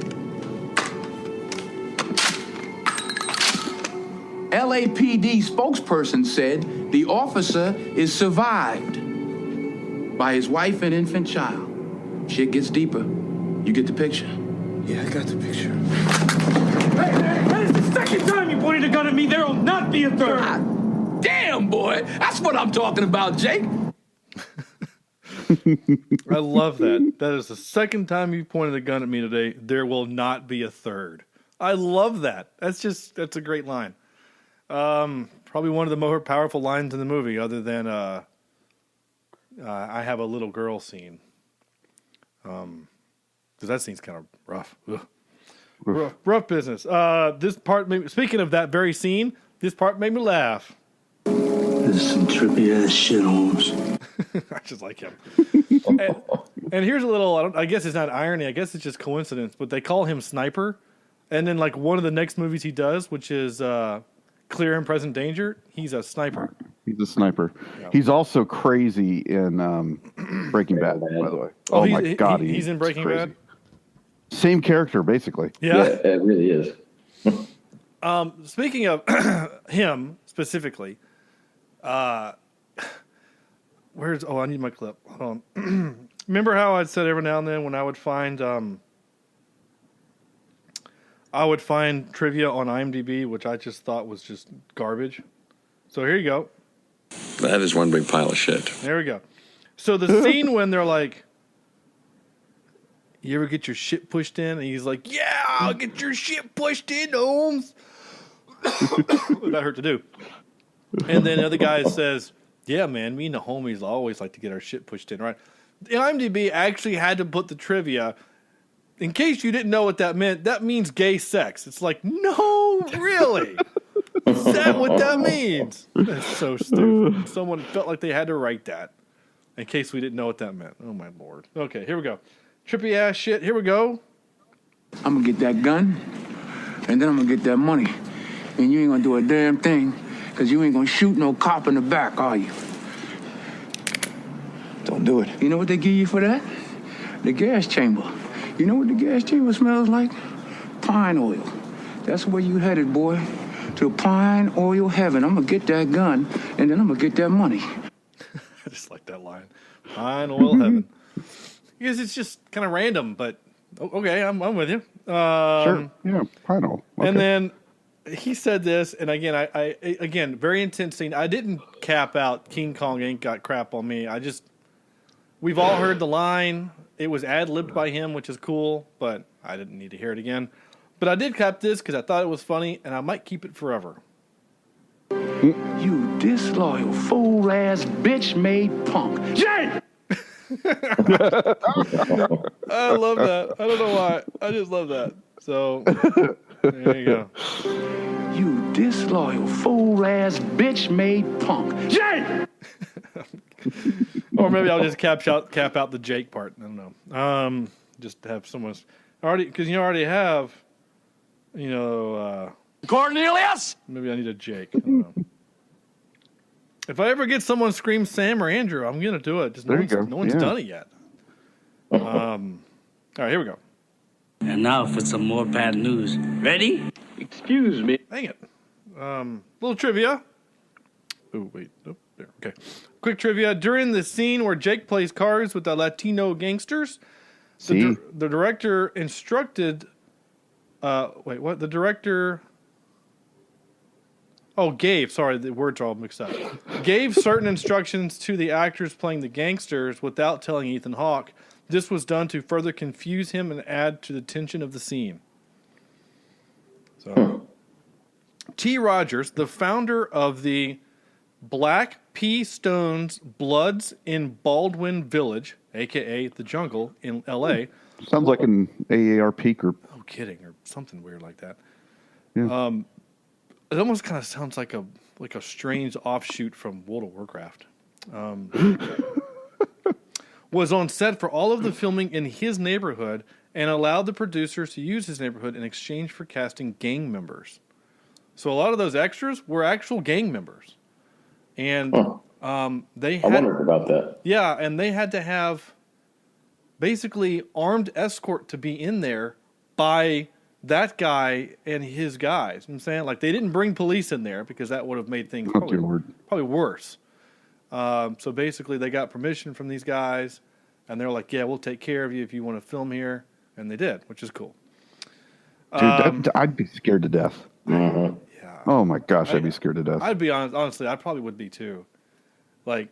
LAPD spokesperson said the officer is survived by his wife and infant child. Shit gets deeper. You get the picture? Yeah, I got the picture. Hey, that is the second time you pointed a gun at me. There will not be a third. Damn, boy. That's what I'm talking about, Jake. I love that. That is the second time you pointed a gun at me today. There will not be a third. I love that. That's a great line. Probably one of the more powerful lines in the movie, other than I have a little girl scene. Because that scene's kind of rough. Rough business. This part, speaking of that very scene, this part made me laugh. This is some trippy ass shit, Holmes. I just like him. and here's a little, I guess it's not irony, I guess it's just coincidence, but they call him Sniper. And then, like, one of the next movies he does, which is Clear and Present Danger, he's a sniper. He's a sniper. Yeah. He's also crazy in Breaking Bad, by the way. Oh my God. He's in Breaking Bad? Same character, basicly. Yeah, it really is. Speaking of him specifically, I need my clip. Hold on. Remember how I'd said every now and then when I would find trivia on IMDb, which I just thought was just garbage. So here you go. That is one big pile of shit. There we go. So the scene when they're like, you ever get your shit pushed in? And he's like, yeah, I'll get your shit pushed in, Holmes. That hurt to do. And then the other guy says, yeah, man, me and the homies always like to get our shit pushed in, right? The IMDb actually had to put the trivia, in case you didn't know what that meant, that means gay sex. It's like, no, really? Is that what that means? That's so stupid. Someone felt like they had to write that, in case we didn't know what that meant. Oh, my Lord. Okay, here we go. Trippy ass shit. Here we go. I'm gonna get that gun, and then I'm gonna get that money. And you ain't gonna do a damn thing, because you ain't gonna shoot no cop in the back, are you? Don't do it. You know what they give you for that? The gas chamber. You know what the gas chamber smells like? Pine oil. That's where you headed, boy. To pine oil heaven. I'm gonna get that gun, and then I'm gonna get that money. I just like that line. Pine oil heaven. Because it's just kind of random, but okay, I'm with you. Sure. Yeah, pine oil. Okay. And then he said this, and again, I again, very intense scene. I didn't cap out King Kong ain't got crap on me. We've all heard the line. It was ad-libbed by him, which is cool, but I didn't need to hear it again. But I did cap this because I thought it was funny, and I might keep it forever. You disloyal, fool-ass, bitch-made punk. Jay! I love that. I don't know why. I just love that. So, there you go. You disloyal, fool-ass, bitch-made punk. Jay! Or maybe I'll just cap out the Jake part. I don't know. Just to have someone already, because you already have, Cornelius! Maybe I need a Jake. I don't know. If I ever get someone scream Sam or Andrew, I'm gonna do it. Just no one's done it yet. All right, here we go. And now for some more bad news. Ready? Excuse me. Dang it. Little trivia. Oh, wait. Oh, there. Okay. Quick trivia. During the scene where Jake plays cards with the Latino gangsters, the director instructed... what? The director... gave. Sorry, the words are all mixed up. Gave certain instructions to the actors playing the gangsters without telling Ethan Hawke. This was done to further confuse him and add to the tension of the scene. So, T. Rogers, the founder of the Black P. Stones Bloods in Baldwin Village, a.k.a. The Jungle in L.A. Sounds like an AARP group. Oh, kidding, or something weird like that. Yeah. It almost kind of sounds like a strange offshoot from World of Warcraft. Was on set for all of the filming in his neighborhood and allowed the producers to use his neighborhood in exchange for casting gang members. So a lot of those extras were actual gang members. And they had... I wondered about that. Yeah, and they had to have basically armed escort to be in there by... that guy and his guys. You know what I'm saying? Like, they didn't bring police in there because that would have made things probably worse. So basically, they got permission from these guys, and they're like, yeah, we'll take care of you if you want to film here. And they did, which is cool. Dude, I'd be scared to death. Mm-hmm. Yeah. Oh, my gosh, I'd be scared to death. I'd be honest. Honestly, I probably would be, too. Like,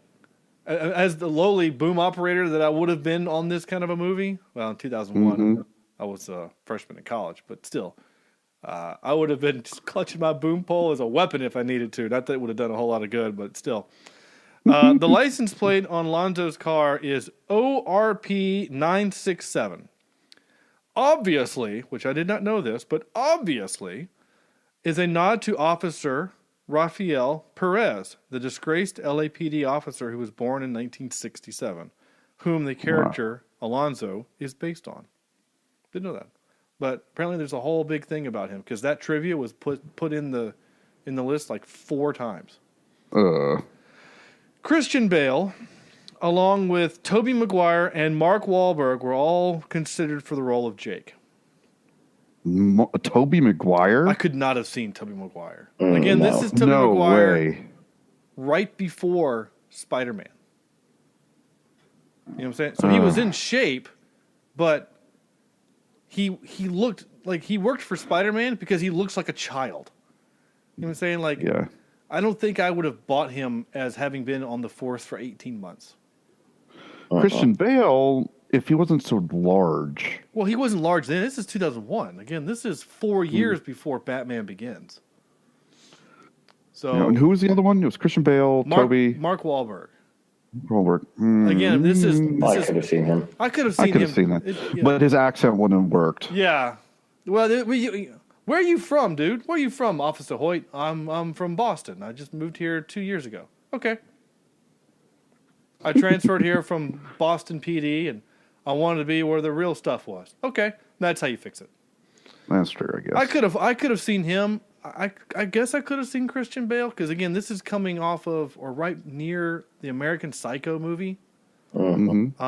as the lowly boom operator that I would have been on this kind of a movie. Well, in 2001, I was a freshman in college, but still, I would have been just clutching my boom pole as a weapon if I needed to. Not that it would have done a whole lot of good, but still. The license plate on Lonzo's car is ORP 967. Obviously, which I did not know this, but obviously is a nod to Officer Rafael Perez, the disgraced LAPD officer who was born in 1967, whom the character Alonzo is based on. Didn't know that. But apparently there's a whole big thing about him because that trivia was put in the list like 4 times. Christian Bale, along with Tobey Maguire and Mark Wahlberg, were all considered for the role of Jake. Tobey Maguire? I could not have seen Tobey Maguire. Again, this is Tobey Maguire way. right before Spider-Man. You know what I'm saying? So he was in shape, but he looked like he worked for Spider-Man because he looks like a child. You know what I'm saying? Like, yeah. I don't think I would have bought him as having been on the force for 18 months. Christian Bale, if he wasn't so large. Well, he wasn't large then. This is 2001. Again, this is 4 years before Batman Begins. So, And who was the other one? It was Christian Bale, Tobey. Mark Wahlberg. Wahlberg. Again, this is. I could have seen him. I could have seen that. But his accent wouldn't have worked. Yeah. Well, where are you from, dude? Where are you from, Officer Hoyt? I'm from Boston. I just moved here 2 years ago. Okay. I transferred here from Boston PD, and I wanted to be where the real stuff was. Okay, that's how you fix it. That's true, I guess. I could have seen him. I guess I could have seen Christian Bale because again, this is coming off of or right near the American Psycho movie. But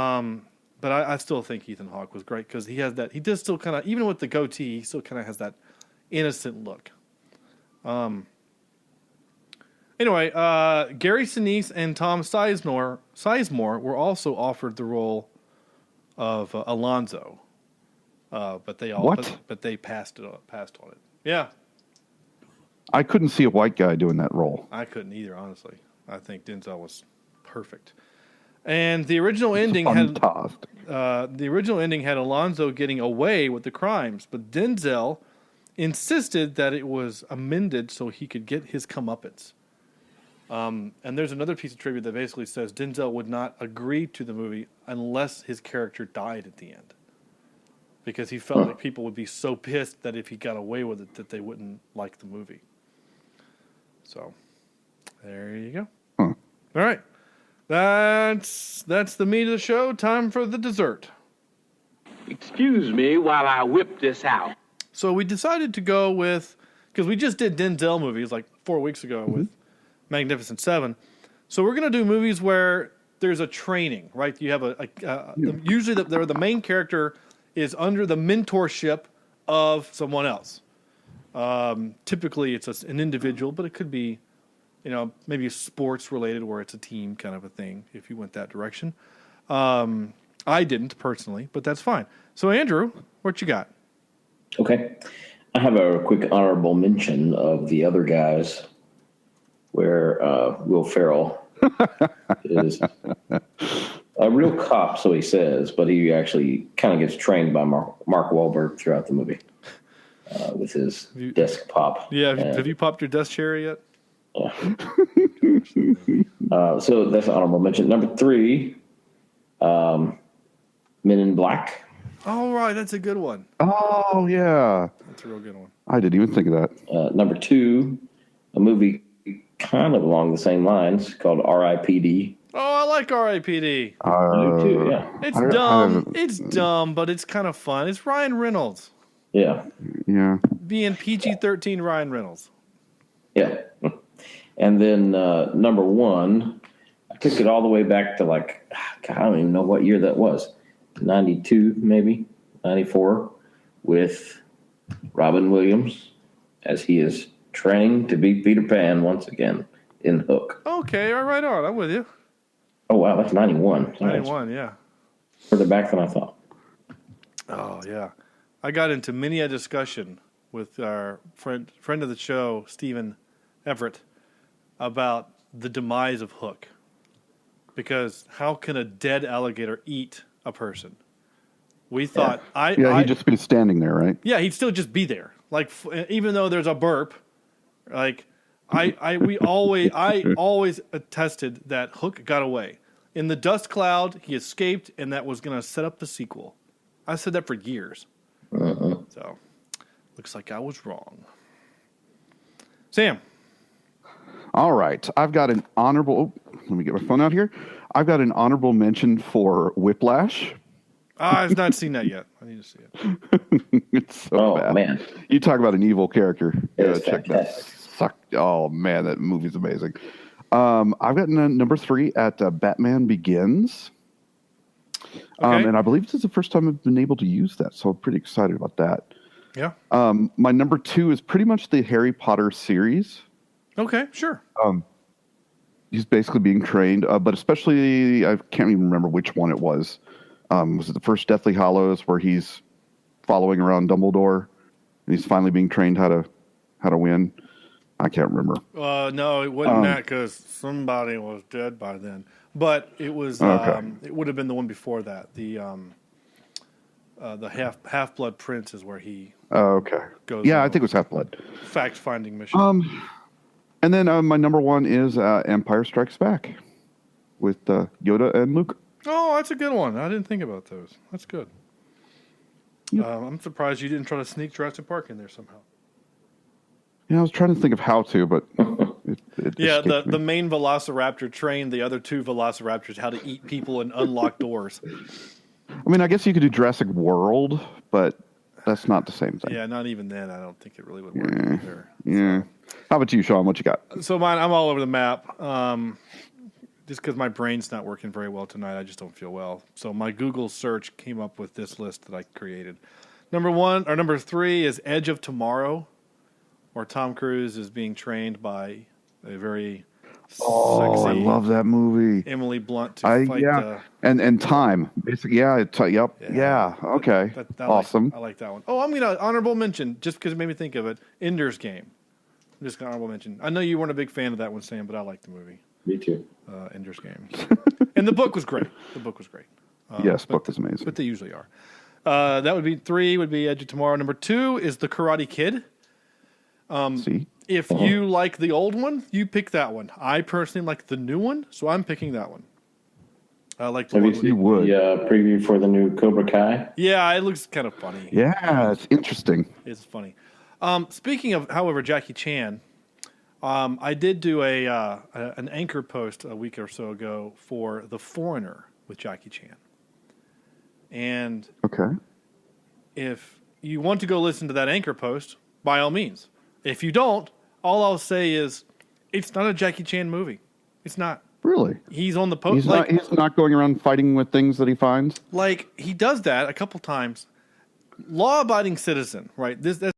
I still think Ethan Hawke was great because he has that. He does still kind of, even with the goatee, he still kind of has that innocent look. Anyway, Gary Sinise and Tom Sizemore were also offered the role of Alonzo, but they passed on it. Yeah, I couldn't see a white guy doing that role. I couldn't either, honestly. I think Denzel was perfect. And the original ending had Alonzo getting away with the crimes, but Denzel insisted that it was amended so he could get his comeuppance. And there's another piece of trivia that basically says Denzel would not agree to the movie unless his character died at the end. Because he felt like people would be so pissed that if he got away with it that they wouldn't like the movie. So, there you go. All right. That's the meat of the show. Time for the dessert. Excuse me while I whip this out. So we decided to go with, because we just did Denzel movies like 4 weeks ago with Magnificent Seven. So we're going to do movies where there's a training, right? You have usually the main character is under the mentorship of someone else. Typically it's an individual, but it could be, maybe sports related where it's a team kind of a thing if you went that direction. I didn't personally, but that's fine. So Andrew, what you got? Okay. I have a quick honorable mention of The Other Guys where Will Ferrell is a real cop, so he says, but he actually kind of gets trained by Mark Wahlberg throughout the movie with his desk pop. Yeah, have you popped your desk chair yet? Yeah. So that's an honorable mention. Number 3, Men in Black. Oh, right, that's a good one. Oh, yeah. That's a real good one. I didn't even think of that. Number 2, a movie kind of along the same lines called R.I.P.D. Oh, I like R.I.P.D. I do too, yeah. It's dumb. It's dumb, but it's kind of fun. It's Ryan Reynolds. Yeah. Yeah. Being PG-13 Ryan Reynolds. Yeah. And then number 1, I took it all the way back to God, I don't even know what year that was. 92, maybe 94, with Robin Williams as he is training to be Peter Pan once again in Hook. Okay, all right, I'm with you. Oh, wow, that's 91. 91, yeah. Further back than I thought. Oh, yeah. I got into many a discussion with our friend of the show, Stephen Everett, about the demise of Hook. because how can a dead alligator eat a person? We thought he'd just be standing there, right? Yeah, he'd still just be there. Like even though there's a burp, like I always attested that Hook got away. In the dust cloud, he escaped, and that was going to set up the sequel. I said that for years. So, looks like I was wrong. Sam. All right. I've got an honorable... let me get my phone out here. I've got an honorable mention for Whiplash. I've not seen that yet. I need to see it. It's so bad. Man. You talk about an evil character. It's Check fantastic. that. Oh, man, that movie's amazing. I've got number 3 at Batman Begins. Okay. And I believe this is the first time I've been able to use that, so I'm pretty excited about that. Yeah. My number 2 is pretty much the Harry Potter series. Okay, sure. He's basically being trained, but especially, I can't even remember which one it was. Was it the first Deathly Hallows where he's following around Dumbledore and he's finally being trained how to win? I can't remember. No, it wasn't that because somebody was dead by then. But it was. It would have been the one before that. The Half-Blood Prince is where he. Okay. Goes. Yeah, I think it was Half-Blood. Fact-finding mission. And then my number 1 is Empire Strikes Back with Yoda and Luke. Oh, that's a good one. I didn't think about those. That's good. Yep. I'm surprised you didn't try to sneak Jurassic Park in there somehow. Yeah, I was trying to think of how to, but the main Velociraptor trained the other 2 Velociraptors how to eat people and unlock doors. I mean, I guess you could do Jurassic World, but that's not the same thing. Yeah, not even then. I don't think it really would work either. Yeah. How about you, Sean? What you got? So mine, I'm all over the map. Just because my brain's not working very well tonight, I just don't feel well. So my Google search came up with this list that I created. Number 3 is Edge of Tomorrow, where Tom Cruise is being trained by a very sexy, I love that movie. Emily Blunt to fight. And Time. Basically, okay. Awesome. I like that one. Oh, I'm going to honorable mention, just because it made me think of it, Ender's Game. I'm just going to honorable mention. I know you weren't a big fan of that one, Sam, but I like the movie. Me too. Ender's Game. And the book was great. Yes, book was amazing. But they usually are. That would be 3, would be Edge of Tomorrow. Number 2 is The Karate Kid. If you like the old one, you pick that one. I personally like the new one, so I'm picking that one. I like the one. Have you seen the preview for the new Cobra Kai? Yeah, it looks kind of funny. Yeah, it's interesting. It's funny. Speaking of, however, Jackie Chan, I did do an anchor post a week or so ago for The Foreigner with Jackie Chan. And if you want to go listen to that anchor post, by all means. If you don't, all I'll say is it's not a Jackie Chan movie. It's not. Really? He's on the post. He's not going around fighting with things that he finds? Like, he does that a couple times. Law-abiding citizen, right? That's